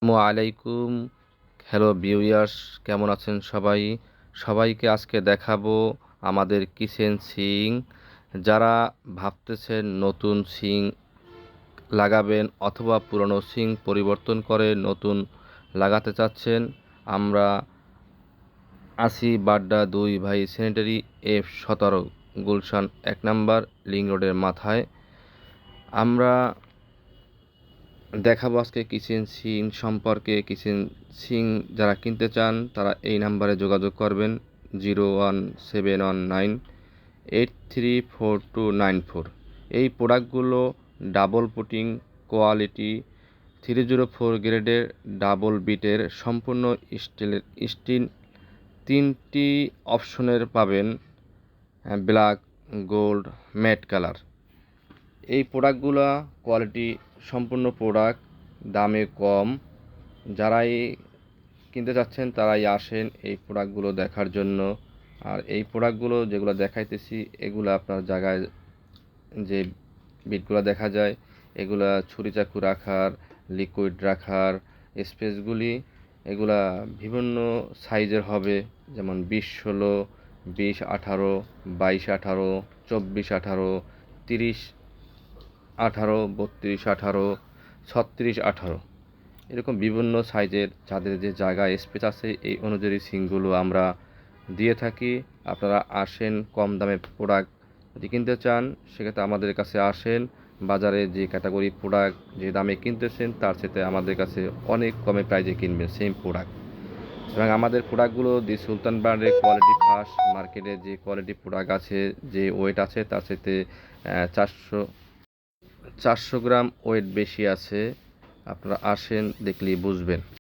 আসসালামু আলাইকুম। Hello viewers, কেমন আছেন সবাই? সবাইকে আজকে দেখাবো আমাদের কিচেন সিঙ্ক। যারা ভাবতেছেন নতুন সিঙ্ক লাগাবেন অথবা পুরনো সিঙ্ক পরিবর্তন করে নতুন লাগাতে চাচ্ছেন, আমরা আছি বাড্ডা 2 ভাই sanitary F17 Gulshan 1 number link রোডের মাথায়। আমরা দেখাবো আজকে কিচেন সিঙ্ক সম্পর্কে। কিচেন সিঙ্ক যারা কিনতে চান তারা এই নাম্বারে যোগাযোগ করবেন 01719834294। এই প্রোডাক্টগুলো ডাবল পুটিং কোয়ালিটি 304 গ্রেডের ডাবল বিটের সম্পূর্ণ স্টিল 3টি অপশনের পাবেন, ব্ল্যাক, গোল্ড, ম্যাট কালার। এই প্রোডাক্টগুলো কোয়ালিটি সম্পূর্ণ প্রোডাক্ট, দামে কম। যারাই কিনতে চাচ্ছেন তারাই আসেন এই প্রোডাক্টগুলো দেখার জন্য। আর এই প্রোডাক্টগুলো যেগুলো দেখাইতেছি এগুলো আপনার জায়গায় যে বিটগুলো দেখা যায় এগুলা ছুরি চাকু রাখার, লিকুইড রাখার স্পেসগুলি এগুলা বিভিন্ন সাইজের হবে, যেমন 20-16, 20-18, 22-18, 24-18, 30-18, 32-18, 36-18, এরকম বিভিন্ন সাইজের যাদের যে জায়গায় স্পেস আছে এই অনুযায়ী সিঙ্কগুলো আমরা দিয়ে থাকি। আপনারা আসেন, কম দামে প্রোডাক্ট যদি কিনতে চান সেক্ষেত্রে আমাদের কাছে আসেন। বাজারে যে ক্যাটাগরি প্রোডাক্ট যে দামে কিনতেছেন তার সাথে আমাদের কাছে অনেক কমে প্রাইজে কিনবেন সেম প্রোডাক্ট। এবং আমাদের প্রোডাক্টগুলো দি সুলতান ব্র্যান্ডের কোয়ালিটি ফার্স্ট। মার্কেটে যে কোয়ালিটি প্রোডাক্ট আছে, যে ওয়েট আছে তার সাথে 400 গ্রাম ওয়েট বেশি আছে। আপনারা আসেন, দেখলেই বুঝবেন।